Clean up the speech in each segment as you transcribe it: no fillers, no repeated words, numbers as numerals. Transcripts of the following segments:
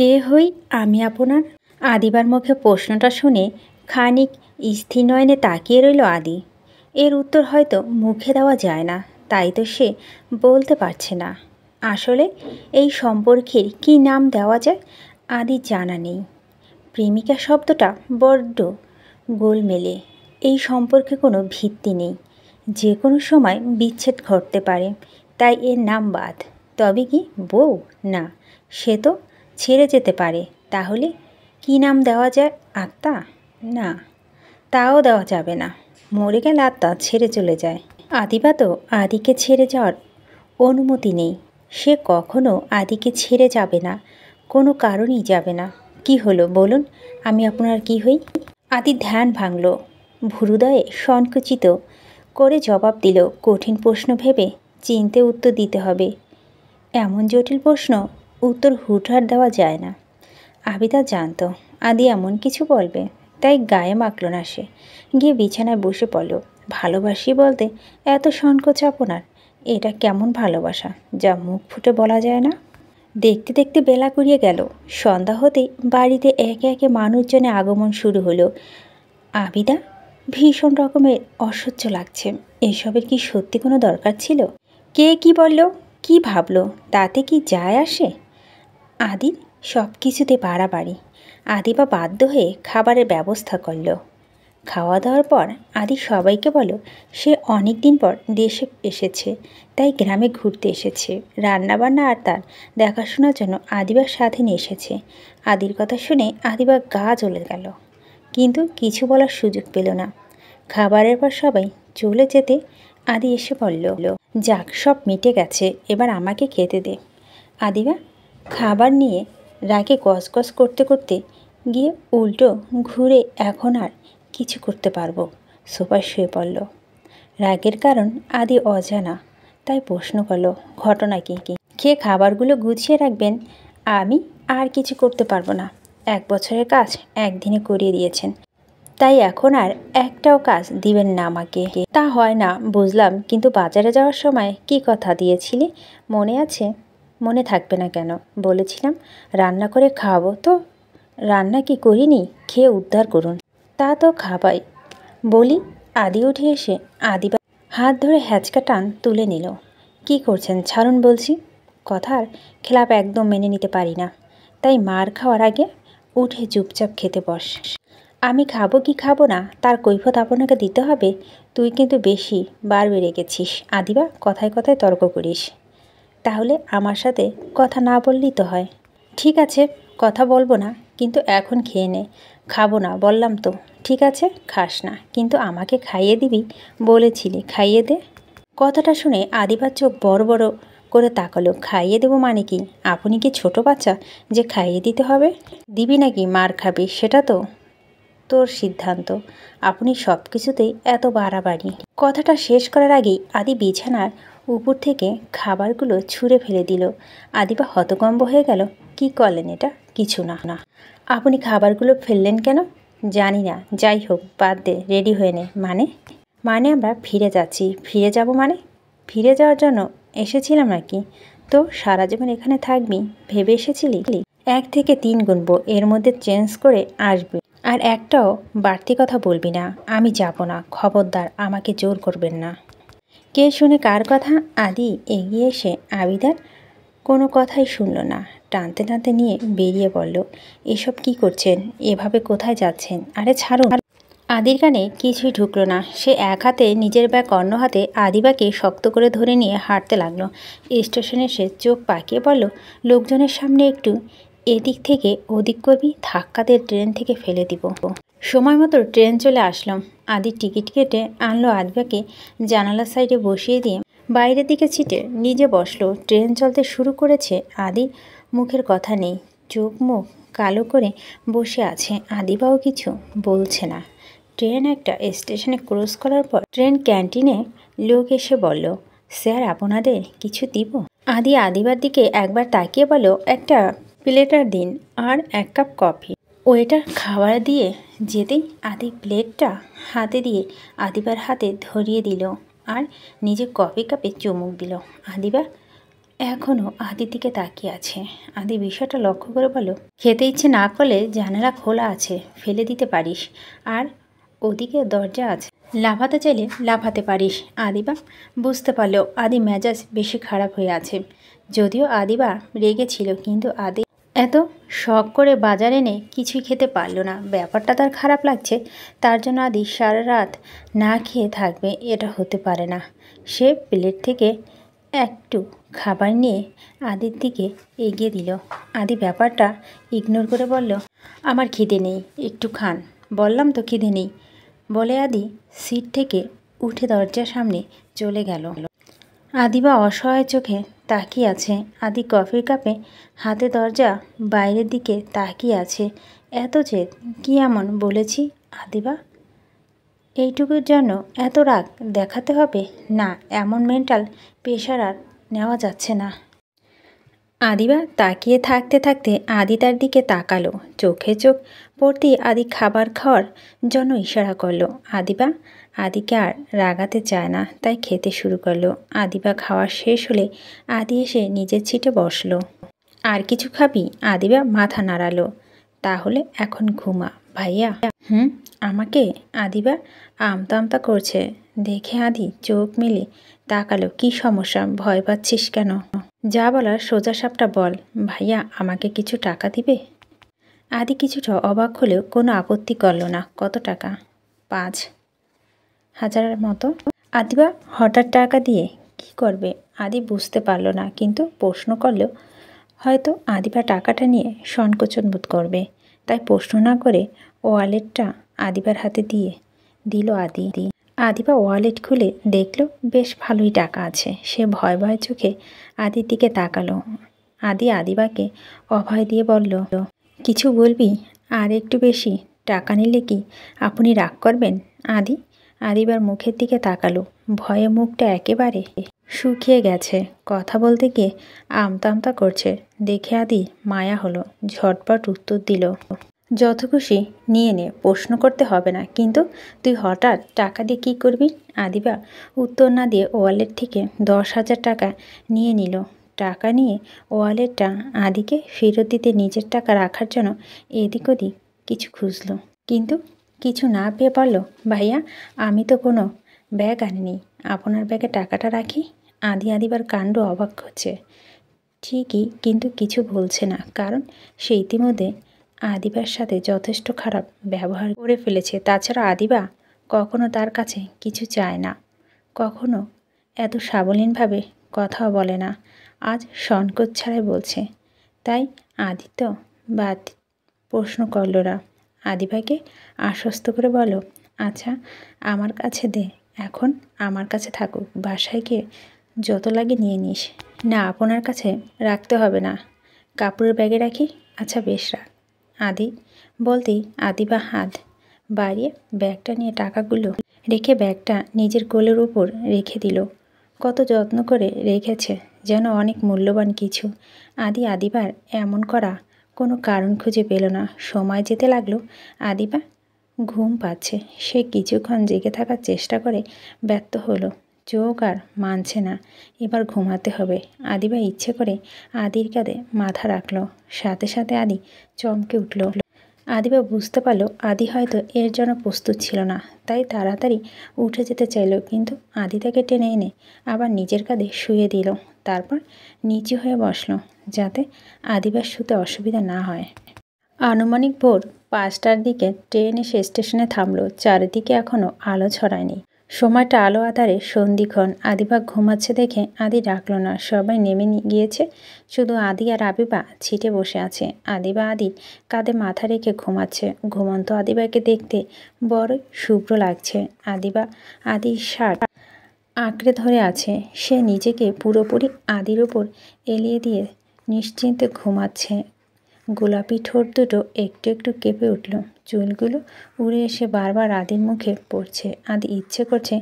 কে হই আমি আপনার? আদিবার মুখে প্রশ্নটা শুনে খানিক স্থির নয়নে তাকিয়ে রইল আদি। এর উত্তর হয়তো মুখে দেওয়া যায় না, তাই তো সে বলতে পারছে না। আসলে এই সম্পর্কের কী নাম দেওয়া যায় আদির জানা নেই। প্রেমিকা শব্দটা বড্ড গোলমেলে। এই সম্পর্কে কোনো ভিত্তি নেই, যে কোনো সময় বিচ্ছেদ ঘটতে পারে, তাই এর নাম বাদ। তবে কি বউ? না, সে তো ছেড়ে যেতে পারে। তাহলে কী নাম দেওয়া যায়? আত্মা? না, তাও দেওয়া যাবে না। মরে গেলে আত্মা ছেড়ে চলে যায়। আদিবা তো আদিকে ছেড়ে যাওয়ার অনুমতি নেই। সে কখনো আদিকে ছেড়ে যাবে না, কোনো কারণেই যাবে না। কি হলো বলুন, আমি আপনার কি হই? আদি ধ্যান ভাঙল, ভুরুদয়ে সংকুচিত করে জবাব দিল। কঠিন প্রশ্ন ভেবে চিনতে উত্তর দিতে হবে। এমন জটিল প্রশ্ন উত্তর হুটহাট দেওয়া যায় না। আবিদা জানত আদি এমন কিছু বলবে, তাই গায়ে মাখল না সে। গিয়ে বিছানায় বসে পড়ল। ভালোবাসি বলতে এত সংকোচ আপনার? এটা কেমন ভালোবাসা যা মুখ ফুটে বলা যায় না? দেখতে দেখতে বেলা গড়িয়ে গেল। সন্ধ্যা হতেই বাড়িতে একে একে মানুষজনের আগমন শুরু হলো। আবিদা ভীষণ রকমের অসহ্য লাগছে। এসবের কি সত্যি কোনো দরকার ছিল? কে কি বলল, কি ভাবলো, তাতে কি যায় আসে? আদির সব কিছুতে বাড়াবাড়ি। আদিবা বাধ্য হয়ে খাবারের ব্যবস্থা করল। খাওয়া দাওয়ার পর আদি সবাইকে বলো সে অনেক দিন পর দেশে এসেছে, তাই গ্রামে ঘুরতে এসেছে। রান্নাবান্না আর তার দেখাশোনার জন্য আদিবার সাথে নিয়ে এসেছে। আদির কথা শুনে আদিবার গা জ্বলে গেল, কিন্তু কিছু বলার সুযোগ পেল না। খাবারের পর সবাই চলে যেতে আদি এসে বলল, যাক, সব মিটে গেছে, এবার আমাকে খেতে দে। আদিবা খাবার নিয়ে রাগে গসগস করতে করতে গিয়ে উল্টো ঘুরে এখন আর কিছু করতে পারবো সোফায় শুয়ে পড়ল। রাগের কারণ আদি অজানা, তাই প্রশ্ন করল, ঘটনা কি? খেয়ে খাবারগুলো গুছিয়ে রাখবেন, আমি আর কিছু করতে পারবো না। 1 বছরের কাজ একদিনে করিয়ে দিয়েছেন, তাই এখন আর একটাও কাজ দিবেন না আমাকে। তা হয় না বুঝলাম, কিন্তু বাজারে যাওয়ার সময় কি কথা দিয়েছিলি মনে আছে? মনে থাকবে না কেন? বলেছিলাম রান্না করে খাওয়াবো, তো রান্না কি করিনি? খেয়ে উদ্ধার করুন। তা তো খাবাই বলি। আদি উঠে এসে আদিবা হাত ধরে হ্যাচকা টান তুলে নিল। কি করছেন? ছাড়ুন বলছি। কথার খেলাপ একদম মেনে নিতে পারি না, তাই মার খাওয়ার আগে উঠে চুপচাপ খেতে বস। আমি খাবো কি খাবো না তার কৈফিয়ত আপনাকে দিতে হবে। তুই কিন্তু বেশি বার বেড়ে গেছিস আদিবা, কথায় কথায় তর্ক করিস। তাহলে আমার সাথে কথা না বললেই তো হয়। ঠিক আছে, কথা বলবো না, কিন্তু এখন খেয়ে নে। খাবো না বললাম তো। ঠিক আছে, খাস না, কিন্তু আমাকে খাইয়ে দিবি বলেছিলি, খাইয়ে দে। কথাটা শুনে আদিবার চোখ বড় বড় করে তাকালো। খাইয়ে দেবো মানে কি? আপনি কি ছোট বাচ্চা যে খাইয়ে দিতে হবে? দিবি নাকি মার খাবি সেটা তো তোর সিদ্ধান্ত। আপনি সব কিছুতেই এত বাড়াবাড়ি। কথাটা শেষ করার আগেই আদি বিছানার উপর থেকে খাবারগুলো ছুঁড়ে ফেলে দিল। আদিবা হতভম্ব হয়ে গেল। কি করলেন এটা? কিছু না। আপনি খাবারগুলো ফেললেন কেন? জানি না, যাই হোক বাদ দে, রেডি হয়ে নে। মানে আমরা ফিরে যাচ্ছি। ফিরে যাব মানে? ফিরে যাওয়ার জন্য এসেছিলাম নাকি? তো সারা জীবন এখানে থাকবি ভেবে এসেছিলি? 1 থেকে 3 গুনবো, এর মধ্যে চেঞ্জ করে আসবে। আর একটাও বাড়তি কথা বলবি না। আমি যাব না, খবরদার, আমাকে জোর করবেন না। কে শুনে কার কথা? আদি এগিয়ে এসে আবিদার কোনো কথাই শুনল না, টানতে টানতে নিয়ে বেরিয়ে পড়ল। এসব কি করছেন? এভাবে কোথায় যাচ্ছেন? আরে ছাড়ুন। আদির কানে কিছুই ঢুকলো না। সে এক হাতে নিজের ব্যাগ, অন্য হাতে আদিবাকে শক্ত করে ধরে নিয়ে হাঁটতে লাগলো। স্টেশনে এসে চোখ পাকিয়ে বলল, লোকজনের সামনে একটু এদিক থেকে ওদিক করবি, ধাক্কাতে ট্রেন থেকে ফেলে দিব। সময় মতো ট্রেন চলে আসলাম। আদির টিকিট কেটে আনলো আদিবাকে জানালার সাইডে বসিয়ে দিয়ে বাইরের দিকে ছিটে নিজে বসলো। ট্রেন চলতে শুরু করেছে। আদি মুখের কথা নেই, চোখ মুখ কালো করে বসে আছে। আদিবাও কিছু বলছে না। ট্রেন একটা স্টেশনে ক্রস করার পর ট্রেন ক্যান্টিনে লোক এসে বলল, স্যার আপনাদের কিছু দিব? আদি আদিবার দিকে একবার তাকিয়ে বলল, একটা প্লেটার দিন আর 1 কাপ কফি। ওয়েটার খাবার দিয়ে যেতেই আদি প্লেটটা হাতে দিয়ে আদিবার হাতে ধরিয়ে দিল আর নিজে কফি কাপে চুমুক দিল। আদিবা এখনও আদির দিকে তাকিয়ে আছে। আদি বিষয়টা লক্ষ্য করে বলল, খেতে ইচ্ছে না করলে জানালা খোলা আছে, ফেলে দিতে পারিস, আর ওদিকে দরজা আছে, লাফাতে চাইলে লাফাতে পারিস। আদিবা বুঝতে পারলো আদি মেজাজ বেশি খারাপ হয়ে আছে। যদিও আদিবা রেগেছিল, কিন্তু আদি এত শখ করে বাজার এনে কিছুই খেতে পারলো না। ব্যাপারটা তার খারাপ লাগছে, তার জন্য আদি সারা রাত না খেয়ে থাকবে এটা হতে পারে না। সে প্লেট থেকে একটু খাবার নিয়ে আদির দিকে এগিয়ে দিল। আদি ব্যাপারটা ইগনোর করে বলল, আমার খিদে নেই, একটু খান। বললাম তো খিদে নেই, বলে আদি সিট থেকে উঠে দরজার সামনে চলে গেল। আদিবা অসহায় চোখে তাকিয়ে আছে। আদি কফির কাপে হাতে দরজা বাইরের দিকে তাকিয়ে আছে। এত জেদ কি এমন বলেছি আদিবা? এইটুকুর জন্য এত রাগ দেখাতে হবে? না, এমন মেন্টাল প্রেশার আর নেওয়া যাচ্ছে না। আদিবা তাকিয়ে থাকতে থাকতে আদি তার দিকে তাকালো। চোখে চোখ পড়তেই আদি খাবার খাওয়ার জন্য ইশারা করলো। আদিবা আদিকে আর রাগাতে চায় না, তাই খেতে শুরু করলো। আদিবা খাওয়া শেষ হলে আদি এসে নিজের সিটে বসলো। আর কিছু খাবি? আদিবা মাথা নাড়ালো। তাহলে এখন ঘুমা ভাইয়া। আমাকে? আদিবা আমতা আমতা করছে দেখে আদি চোখ মেলে তাকালো। কি সমস্যা, ভয় পাচ্ছিস কেন? যা বলার সোজা সাপটা বল। ভাইয়া আমাকে কিছু টাকা দিবে? আদি কিছুটা অবাক হলেও কোনো আপত্তি করল না। কত টাকা? 5,000 মতো। আদিবা হঠাৎ টাকা দিয়ে কি করবে? আদি বুঝতে পারল না, কিন্তু প্রশ্ন করলেও হয়তো আদিবা টাকাটা নিয়ে সংকোচন বোধ করবে, তাই প্রশ্ন না করে ওয়ালেটটা আদিবার হাতে দিয়ে দিল আদি। আদিবা ওয়ালেট খুলে দেখল বেশ ভালোই টাকা আছে। সে ভয় ভয় চোখে আদির দিকে তাকালো। আদি আদিবাকে অভয় দিয়ে বলল, কিছু বলবি? আর একটু বেশি টাকা নিলে কি আপনি রাগ করবেন? আদিবার মুখের দিকে তাকালো। ভয়ে মুখটা একেবারে শুকিয়ে গেছে। কথা বলতে গিয়ে আমতা আমতা করছে দেখে আদি মায়া হলো। ঝটপট উত্তর দিল, যত খুশি নিয়ে নে, প্রশ্ন করতে হবে না। কিন্তু তুই হঠাৎ টাকা দিয়ে কী করবি? আদিবা উত্তর না দিয়ে ওয়ালেট থেকে 10,000 টাকা নিয়ে নিল। টাকা নিয়ে ওয়ালেটটা আদিকে ফেরত দিতে নিজের টাকা রাখার জন্য এদিক ওদিক কিছু খুঁজলো, কিন্তু কিছু না পেয়ে বলল, ভাইয়া আমি তো কোনো ব্যাগ আনিনি, আপনার ব্যাগে টাকাটা রাখি। আদিবার কাণ্ড অবাক হচ্ছে ঠিকই, কিন্তু কিছু বলছে না, কারণ সে ইতিমধ্যে আদিবার সাথে যথেষ্ট খারাপ ব্যবহার করে ফেলেছে। তাছাড়া আদিবা কখনো তার কাছে কিছু চায় না, কখনো এত সাবলীনভাবে কথাও বলে না। আজ সংকোচ ছাড়াই বলছে, তাই আদিত্য বাদ প্রশ্ন করল না। আদিবাকে আশ্বস্ত করে বলো, আচ্ছা আমার কাছে দে, এখন আমার কাছে থাকুক, বাসায় গিয়ে যত লাগে নিয়ে নিস। না আপনার কাছে রাখতে হবে না, কাপড়ের ব্যাগে রাখি। আচ্ছা বেশ রাখ। আদি বলতেই আদিবা হাত বাড়িয়ে ব্যাগটা নিয়ে টাকাগুলো রেখে ব্যাগটা নিজের কোলের উপর রেখে দিল। কত যত্ন করে রেখেছে, যেন অনেক মূল্যবান কিছু। আদিবার এমন করা কোনো কারণ খুঁজে পেল না। সময় যেতে লাগলো। আদিবা ঘুম পাচ্ছে। সে কিছুক্ষণ জেগে থাকার চেষ্টা করে ব্যর্থ হলো। চোখ আর মানছে না, এবার ঘুমাতে হবে। আদিবা ইচ্ছে করে আদির কাঁধে মাথা রাখলো। সাথে সাথে আদি চমকে উঠল। আদিবা বুঝতে পারল আদি হয়তো এর জন্য প্রস্তুত ছিল না, তাই তাড়াতাড়ি উঠে যেতে চাইল, কিন্তু আদি তাকে টেনে এনে আবার নিজের কাঁধে শুয়ে দিল। তারপর নিচু হয়ে বসলো, যাতে আদিবার শুতে অসুবিধা না হয়। আনুমানিক ভোর 5টার দিকে ট্রেন এসে স্টেশনে থামলো। চারিদিকে এখনও আলো ছড়ায়নি। সময়টা আলো আধারে সন্ধিক্ষণ। আদিবা ঘুমাচ্ছে দেখে আদি ডাকল না। সবাই নেমে গিয়েছে, শুধু আদি আর আবিবা ছিটে বসে আছে। আদিবা আদির কাঁধে মাথা রেখে ঘুমাচ্ছে। ঘুমন্ত আদিবাকে দেখতে বড় শুভ্র লাগছে। আদিবা আদির শার্ট আঁকড়ে ধরে আছে। সে নিজেকে পুরোপুরি আদির ওপর এলিয়ে দিয়ে নিশ্চিন্তে ঘুমাচ্ছে। গোলাপি ঠোঁট দুটো একটু একটু কেঁপে উঠল। চুলগুলো উড়ে এসে বারবার আদির মুখে পড়ছে। আদি ইচ্ছে করছে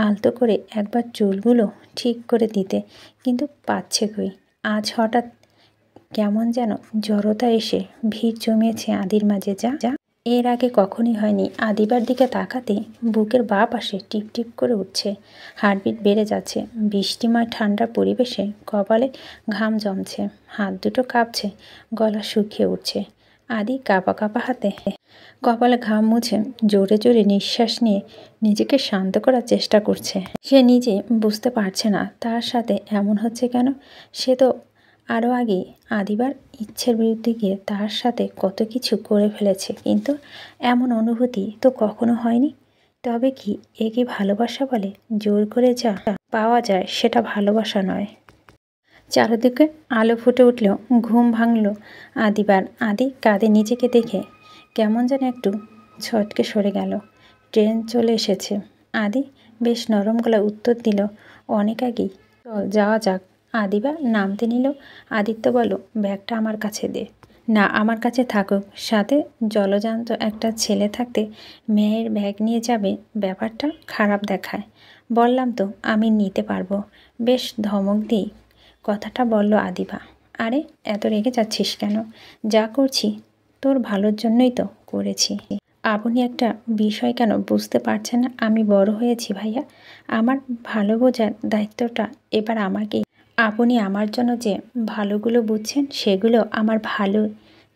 আলতো করে একবার চুলগুলো ঠিক করে দিতে, কিন্তু পাচ্ছে কই। আজ হঠাৎ কেমন যেন জড়তা এসে ভিড় জমিয়েছে আদির মাঝে, যা এর আগে কখনই হয়নি। আদিবার দিকে তাকাতে বুকের বাঁ পাশে টিপ টিপ করে উঠছে, হার্টবিট বেড়ে যাচ্ছে। বৃষ্টিময় ঠান্ডা পরিবেশে কপালে ঘাম জমছে, হাত দুটো কাঁপছে, গলা শুকিয়ে উঠছে। আদি কাঁপা কাঁপা হাতে কপালে ঘাম মুছে জোরে জোরে নিঃশ্বাস নিয়ে নিজেকে শান্ত করার চেষ্টা করছে। সে নিজে বুঝতে পারছে না তার সাথে এমন হচ্ছে কেন। সে তো আরও আগেই আদিবার ইচ্ছের বিরুদ্ধে গিয়ে তার সাথে কত কিছু করে ফেলেছে, কিন্তু এমন অনুভূতি তো কখনো হয়নি। তবে কি এ কি ভালোবাসা বলে? জোর করে যা পাওয়া যায় সেটা ভালোবাসা নয়। চারিদিকে আলো ফুটে উঠলেও ঘুম ভাঙল আদিবার। আদি কাঁধে নিজেকে দেখে কেমন যেন একটু ছটকে সরে গেল। ট্রেন চলে এসেছে। আদি বেশ নরম গলায় উত্তর দিল, অনেক আগেই। চল যাওয়া যাক। আদিবা নামতে নিল। আদিত্য বলল, ব্যাগটা আমার কাছে দে। না, আমার কাছে থাকুক। সাথে জলজান্ত একটা ছেলে থাকতে মেয়ের ব্যাগ নিয়ে যাবে, ব্যাপারটা খারাপ দেখায়। বললাম তো আমি নিতে পারবো। বেশ ধমক দিই কথাটা বলল আদিবা। আরে এত রেগে যাচ্ছিস কেন? যা করছি তোর ভালোর জন্যই তো করেছি। আপনি একটা বিষয় কেন বুঝতে পারছেন না? আমি বড় হয়েছি ভাইয়া, আমার ভালো বোঝার দায়িত্বটা এবার আমাকেই। আপনি আমার জন্য যে ভালোগুলো বুঝছেন সেগুলো আমার ভালো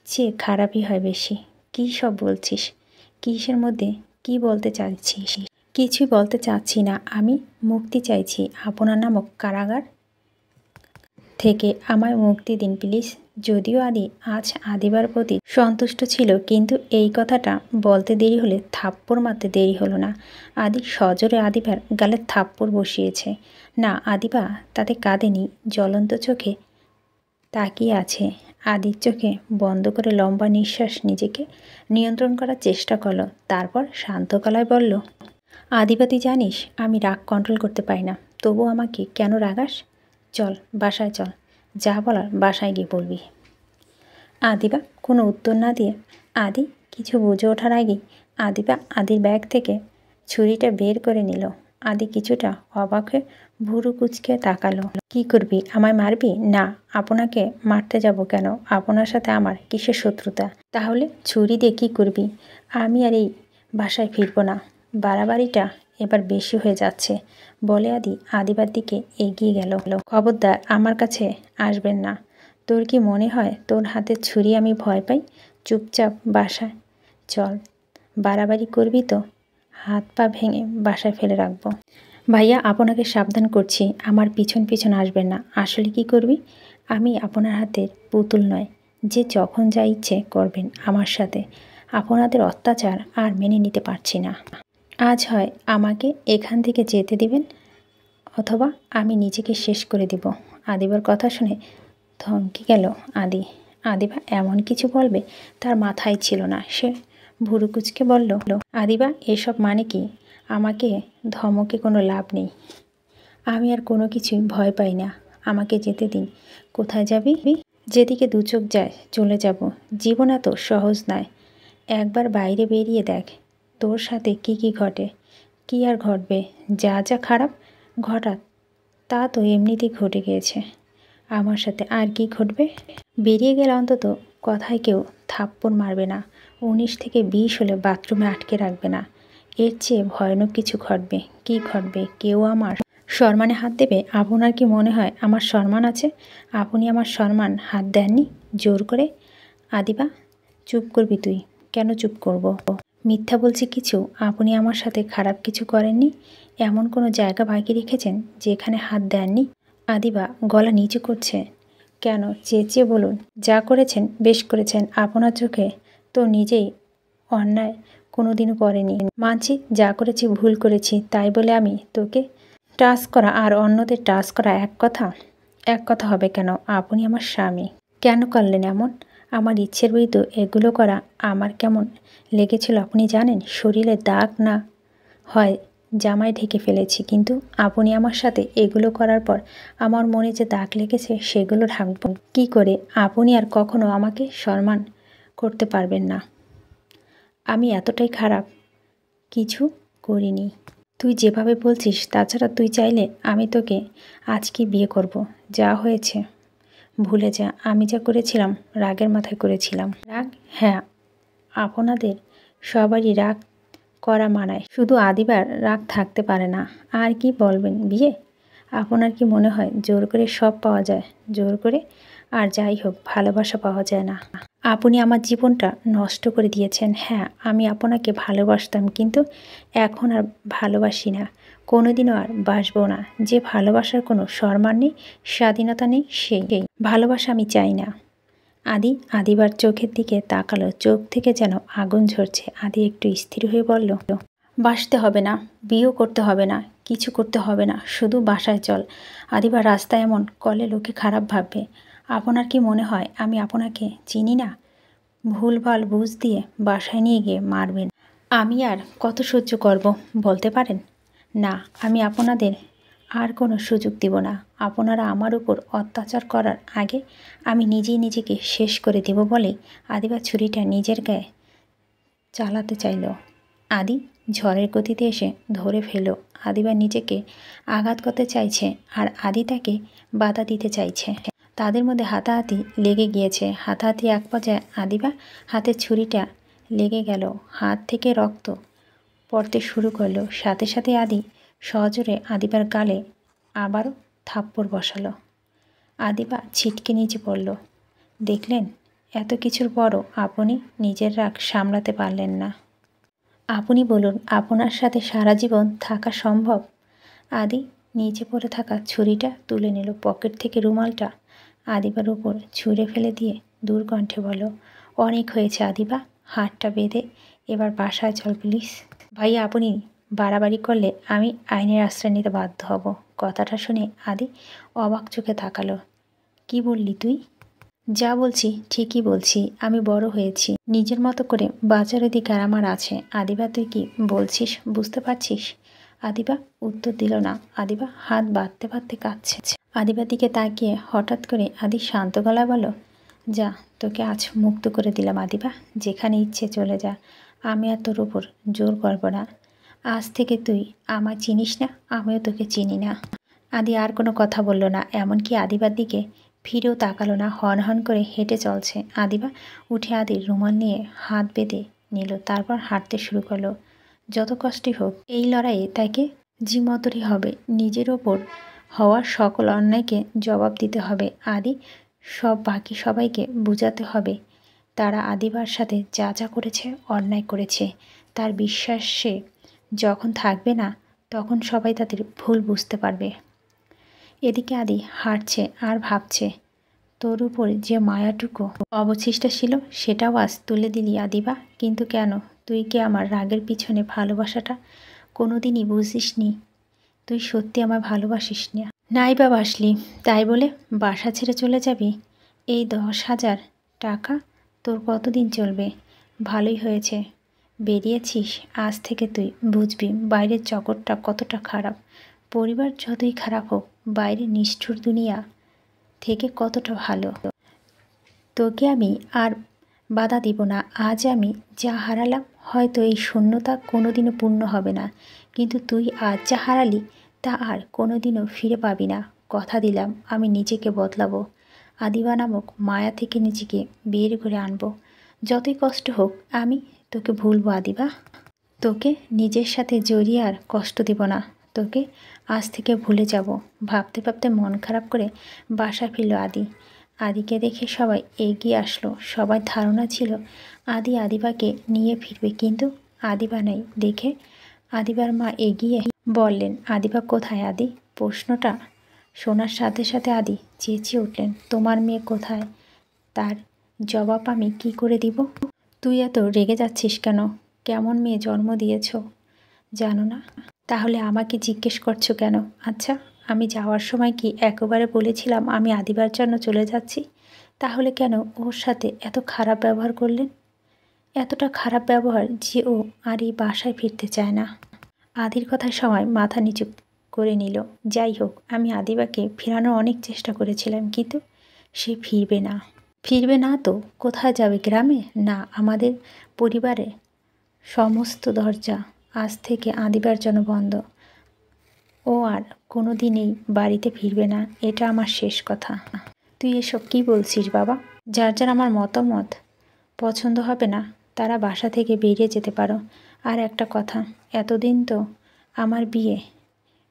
চেয়ে খারাপই হয় বেশি। কী সব বলছিস? কিসের মধ্যে কি বলতে চাইছিস? কিছুই বলতে চাচ্ছি না। আমি মুক্তি চাইছি আপনার নামক কারাগার থেকে। আমায় মুক্তি দিন প্লিজ। যদিও আদি আজ আদিবার প্রতি সন্তুষ্ট ছিল, কিন্তু এই কথাটা বলতে দেরি হলে থাপ্পড় মারতে দেরি হলো না। আদি সজোরে আদিবার গালে থাপ্পড় বসিয়েছে। না, আদিবা তাতে কাঁদেনি, জ্বলন্ত চোখে তাকিয়ে আছে। আদির চোখে বন্ধ করে লম্বা নিঃশ্বাস নিজেকে নিয়ন্ত্রণ করার চেষ্টা করলো। তারপর শান্ত গলায় বলল, আদিবা তুই জানিস আমি রাগ কন্ট্রোল করতে পারি না, তবু আমাকে কেন রাগাস? চল বাসায় চল, যা বলার বাসায় গিয়ে বলবি। আদিবা কোনো উত্তর না দিয়ে আদি কিছু বুঝে ওঠার আগেই আদিবা আদির ব্যাগ থেকে ছুরিটা বের করে নিল। আদি কিছুটা অবাক হয়ে ভুরু কুচকে তাকালো। কি করবি? আমায় মারবি? না, আপনাকে মারতে যাব কেন? আপনার সাথে আমার কিসের শত্রুতা? তাহলে ছুরি দিয়ে কী করবি? আমি আর এই বাসায় ফিরবো না। বাড়াবাড়িটা এবার বেশি হয়ে যাচ্ছে বলে আদি আদিবার দিকে এগিয়ে গেল। খবরদার আমার কাছে আসবেন না। তোর কি মনে হয় তোর হাতের ছুরি আমি ভয় পাই? চুপচাপ বাসায় চল। বাড়াবাড়ি করবি তো হাত পা ভেঙে বাসায় ফেলে রাখবো। ভাইয়া আপনাকে সাবধান করছি, আমার পিছন পিছন আসবেন না। আসলে কি করবি? আমি আপনার হাতের পুতুল নয় যে যখন যা ইচ্ছে করবেন আমার সাথে। আপনাদের অত্যাচার আর মেনে নিতে পারছি না। আজ হয় আমাকে এখান থেকে যেতে দিবেন, অথবা আমি নিজেকে শেষ করে দিব। আদিবার কথা শুনে থমকে গেল আদি। আদিবা এমন কিছু বলবে তার মাথায় ছিল না। সে ভুরু কুচকে বলল, আদিবা এসব মানে কি? আমাকে ধমকে কোনো লাভ নেই। আমি আর কোনো কিছুই ভয় পাই না। আমাকে যেতে দিন। কোথায় যাবি? যেদিকে দু চোখ যায় চলে যাব। জীবন এত সহজ নয়। একবার বাইরে বেরিয়ে দেখ তোর সাথে কি কি ঘটে। কি আর ঘটবে? যা যা খারাপ ঘটাত তা তো এমনিতেই ঘটে গিয়েছে। আমার সাথে আর কি ঘটবে? বেরিয়ে গেলে অন্তত কথায় কেউ থাপ্পড় মারবে না, 19 থেকে 20 হলে বাথরুমে আটকে রাখবে না। এর চেয়ে ভয়ানক কিছু ঘটবে। কি ঘটবে? কেউ আমার সম্মানে হাত দেবে। আপনার কি মনে হয় আমার সম্মান আছে? আপনি আমার সম্মান হাত দেননি জোর করে। আদিবা চুপ করবি তুই? কেন চুপ করব? মিথ্যা বলছি কিছু? আপনি আমার সাথে খারাপ কিছু করেননি? এমন কোনো জায়গা বাকি রেখেছেন যেখানে হাত দেননি? আদিবা গলা নিচু করছে। কেন? চেঁচিয়ে বলুন। যা করেছেন বেশ করেছেন। আপনার চোখে তো নিজেই অন্যায় কোনোদিনও করেনি। মানছি যা করেছি ভুল করেছি, তাই বলে আমি তোকে টাচ করা আর অন্যদের টাচ করা এক কথা? এক কথা হবে কেন? আপনি আমার স্বামী। কেন করলেন এমন? আমার ইচ্ছের বিরুদ্ধে এগুলো করা আমার কেমন লেগেছিল আপনি জানেন? শরীরে দাগ না হয় জামায় ঢেকে ফেলেছি, কিন্তু আপনি আমার সাথে এগুলো করার পর আমার মনে যে দাগ লেগেছে সেগুলো ঢাকব কি করে? আপনি আর কখনো আমাকে সম্মান করতে পারবেন না। আমি এতটাই খারাপ কিছু করিনি। তুই যেভাবে বলছিস, তাছাড়া তুই চাইলে আমি তোকে আজকে বিয়ে করব। যা হয়েছে ভুলে যা। আমি যা করেছিলাম রাগের মাথায় করেছিলাম। রাগ? হ্যাঁ, আপনাদের সবারই রাগ করা মানায়, শুধু আদিবার রাগ থাকতে পারে না। আর কি বলবেন, বিয়ে? আপনার কি মনে হয় জোর করে সব পাওয়া যায়? জোর করে আর যাই হোক, ভালোবাসা পাওয়া যায় না। আপনি আমার জীবনটা নষ্ট করে দিয়েছেন। হ্যাঁ, আমি আপনাকে ভালোবাসতাম, কিন্তু এখন আর ভালোবাসি না, কোনোদিনও আর বাসবো না। যে ভালোবাসার কোনো সম্মান নেই, স্বাধীনতা নেই, সেই ভালোবাসা আমি চাই না। আদিবার চোখের দিকে তাকালো, চোখ থেকে যেন আগুন ঝরছে। আদি একটু স্থির হয়ে বলল, বাসতে হবে না, বিয়েও করতে হবে না, কিছু করতে হবে না, শুধু বাসায় চল। আদিবার রাস্তায় এমন করলে লোকে খারাপ ভাববে। আপনার কি মনে হয় আমি আপনাকে চিনি না? ভুলভাল বুঝ দিয়ে বাসায় নিয়ে গিয়ে মারবেন। আমি আর কত সহ্য করব বলতে পারেন? না, আমি আপনাদের আর কোনো সুযোগ দিব না। আপনারা আমার উপর অত্যাচার করার আগে আমি নিজেই নিজেকে শেষ করে দেব বলে আদিবা ছুরিটা নিজের গায়ে চালাতে চাইল। আদি ঝড়ের গতিতে এসে ধরে ফেলল। আদিবা নিজেকে আঘাত করতে চাইছে আর আদি তাকে বাধা দিতে চাইছে। তাদের মধ্যে হাতাহাতি লেগে গিয়েছে। হাতাহাতি এক পর্যায়ে আদিবা হাতের ছুরিটা লেগে গেল, হাত থেকে রক্ত পড়তে শুরু করলো। সাথে সাথে আদি সজোরে আদিবার গালে আবারও থাপ্পড় বসালো। আদিবা ছিটকে নিচে পড়ল। দেখলেন, এত কিছুর পরও আপনি নিজের রাগ সামলাতে পারলেন না। আপনি বলুন, আপনার সাথে সারা জীবন থাকা সম্ভব? আদি নিচে পড়ে থাকা ছুরিটা তুলে নিল। পকেট থেকে রুমালটা আদিবার উপর ছুঁড়ে ফেলে দিয়ে দূর কণ্ঠে বলল, অনেক হয়েছে আদিবা, হাতটা বেঁধে এবার বাসায় চল প্লিজ। ভাইয়া, আপনি বাড়াবাড়ি করলে আমি আইনের আশ্রয় নিতে বাধ্য হব। কথাটা শুনে আদি অবাক চোখে তাকালো। কি বললি তুই? যা বলছি ঠিকই বলছি। আমি বড় হয়েছি, নিজের মতো করে বাঁচার অধিকার আমার আছে। আদিবা, তুই কি বলছিস বুঝতে পারছিস? আদিবা উত্তর দিল না। আদিবা হাত বাঁধতে বাঁধতে কাঁদছে। আদিবার দিকে তাকিয়ে হঠাৎ করে আদি শান্ত গলায় বলল, যা, তোকে আজ মুক্ত করে দিলাম আদিবা, যেখানে ইচ্ছে চলে যা। আমি আর তোর উপর জোর করব না। আজ থেকে তুই আমায় চিনিস না, আমিও তোকে চিনি না। আদি আর কোনো কথা বলল না, এমনকি আদিবার দিকে ফিরেও তাকালো না। হন হন করে হেঁটে চলছে। আদিবা উঠে আদির রুমাল নিয়ে হাত বেঁধে নিল, তারপর হাঁটতে শুরু করলো। যত কষ্টই হোক, এই লড়াইয়ে তাকে জিম্মতরি হবে। নিজের ওপর হওয়া সকল অন্যায়কে জবাব দিতে হবে। আদি সব বাকি সবাইকে বোঝাতে হবে তারা আদিবার সাথে যা যা করেছে অন্যায় করেছে। তার বিশ্বাসে যখন থাকবে না, তখন সবাই তাদের ভুল বুঝতে পারবে। এদিকে আদি হাঁটছে আর ভাবছে, তোর উপর যে মায়াটুকু অবশিষ্ট ছিল সেটাও আজ তুলে দিলি আদিবা। কিন্তু কেন? তুই কি আমার রাগের পিছনে ভালোবাসাটা কোনোদিনই বুঝিসনি? তুই সত্যি আমায় ভালোবাসিস না? নাই বা বাসলি, তাই বলে বাসা ছেড়ে চলে যাবি? এই 10,000 টাকা তোর কতদিন চলবে? ভালোই হয়েছে বেরিয়েছিস। আজ থেকে তুই বুঝবি বাইরের জগৎটা কতটা খারাপ। পরিবার যতই খারাপ হোক, বাইরে নিষ্ঠুর দুনিয়া থেকে কতটা ভালো। তোকে আমি আর বাধা দিব না। আজ আমি যা হারালাম, হয়তো এই শূন্যতা কোনোদিনও পূর্ণ হবে না, কিন্তু তুই আজ যা হারালি তা আর কোনোদিনও ফিরে পাবি না। কথা দিলাম আমি নিজেকে বদলাবো, আদিবা নামক মায়া থেকে নিজেকে বের করে আনবো। যতই কষ্ট হোক আমি তোকে ভুলবো আদিবা। তোকে নিজের সাথে জড়িয়ে আর কষ্ট দিব না। তোকে আজ থেকে ভুলে যাব। ভাবতে ভাবতে মন খারাপ করে বাসা ফিরল আদি। আদিকে দেখে সবাই এগিয়ে আসলো। সবার ধারণা ছিল আদি আদিবাকে নিয়ে ফিরবে, কিন্তু আদিবা নেই দেখে আদিবার মা এগিয়ে বললেন, আদিবা কোথায়? আদি প্রশ্নটা শোনার সাথে সাথে আদি চেঁচিয়ে উঠলেন, তোমার মেয়ে কোথায়? তার জবাব আমি কি করে দিব? তুই এত রেগে যাচ্ছিস কেন? কেমন মেয়ে জন্ম দিয়েছ জানো না? তাহলে আমাকে জিজ্ঞেস করছো কেন? আচ্ছা, আমি যাওয়ার সময় কি একেবারে বলেছিলাম আমি আদিবার জন্য চলে যাচ্ছি? তাহলে কেন ওর সাথে এত খারাপ ব্যবহার করলেন? এতটা খারাপ ব্যবহার যে ও আর এই বাসায় ফিরতে চায় না। আদির কথায় সবাই মাথা নিচু করে নিল। যাই হোক, আমি আদিবাকে ফেরানোর অনেক চেষ্টা করেছিলাম, কিন্তু সে ফিরবে না। ফিরবে না তো কোথায় যাবে? গ্রামে? না, আমাদের পরিবারে সমস্ত দরজা আজ থেকে আদিবার জন্য বন্ধ। ও আর কোনো দিনই বাড়িতে ফিরবে না, এটা আমার শেষ কথা। তুই এসব কি বলছিস বাবা? যার যার আমার মতামত পছন্দ হবে না তারা বাসা থেকে বেরিয়ে যেতে পারো। আর একটা কথা, এতদিন তো আমার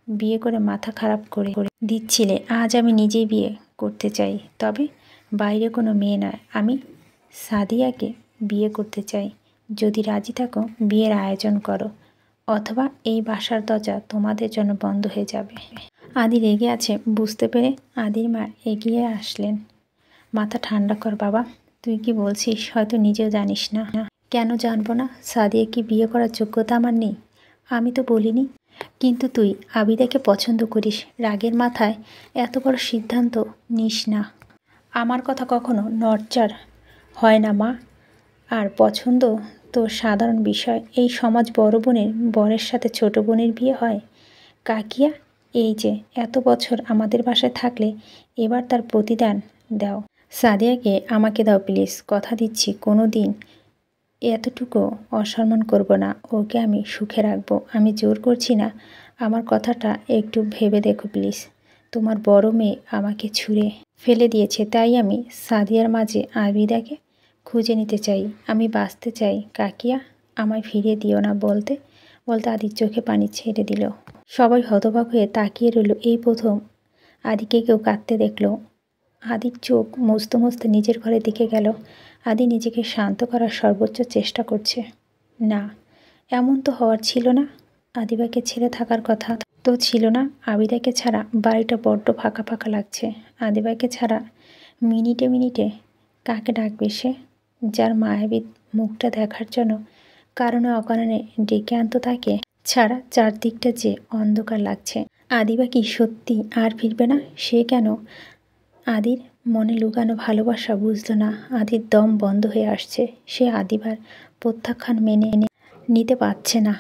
বিয়ে করে মাথা খারাপ করে দিচ্ছিলে। আজ আমি নিজেই বিয়ে করতে চাই, তবে বাইরে কোনো মেয়ে নয়। আমি সাদিয়াকে বিয়ে করতে চাই। যদি রাজি থাকো বিয়ের আয়োজন করো, অথবা এই বাসার দরজা তোমাদের জন্য বন্ধ হয়ে যাবে। আদি রেগে আছে বুঝতে পেরে আদির মা এগিয়ে আসলেন। মাথা ঠান্ডা কর বাবা, তুই কি বলছিস হয়তো নিজেও জানিস না। কেন জানবো না? সাদিয়া কি বিয়ে করার যোগ্যতা আমার নেই? আমি তো বলিনি। কিন্তু তুই আবিদাকে পছন্দ করিস, রাগের মাথায় এত বড় সিদ্ধান্ত নিস না। আমার কথা কখনো নড়চড় হয় না মা। আর পছন্দ তো সাধারণ বিষয়। এই সমাজ বড় বোনের বরের সাথে ছোট বোনের বিয়ে হয়। কাকিয়া, এই যে এত বছর আমাদের বাসায় থাকলে এবার তার প্রতিদান দাও। সাদিয়াকে আমাকে দাও প্লিজ। কথা দিচ্ছি কোনো দিন এতটুকু অসম্মান করব না। ওকে আমি সুখে রাখবো। আমি জোর করছি না। আমার কথাটা একটু ভেবে দেখো প্লিজ। তোমার বড় মেয়ে আমাকে ছুঁড়ে ফেলে দিয়েছে, তাই আমি সাদিয়ার মাঝে আবিদাকে খুঁজে নিতে চাই। আমি বাঁচতে চাই। কাকিয়া, আমায় ফিরিয়ে দিও না। বলতে বলতে আদির চোখে পানি ছেড়ে দিল। সবাই হতবাক হয়ে তাকিয়ে রইল। এই প্রথম আদিকে কেউ কাঁদতে দেখল। আদির চোখ মুছতে মুছতে নিজের ঘরের দিকে গেল। আদি নিজেকে শান্ত করার সর্বোচ্চ চেষ্টা করছে। না, এমন তো হওয়ার ছিল না। আদিবাকে ছেড়ে থাকার কথা তো ছিল না। আবিদাকে ছাড়া বাড়িটা বড্ড ফাঁকা ফাঁকা লাগছে। আদিবাকে ছাড়া মিনিটে মিনিটে কাকে ডাকবে সে? যার মায়াবী মুখটা দেখার জন্য কারণে অকারণে ডেকে আনতো তাকে ছাড়া চারদিকটা যে অন্ধকার লাগছে। আদিবা কি সত্যি আর ফিরবে না? সে কেন আদির মনে লুকানো ভালোবাসা বুঝল না। আদির দম বন্ধ হয়ে আসছে। সে আদিবার প্রত্যাখ্যান মেনে নিতে পারছে না।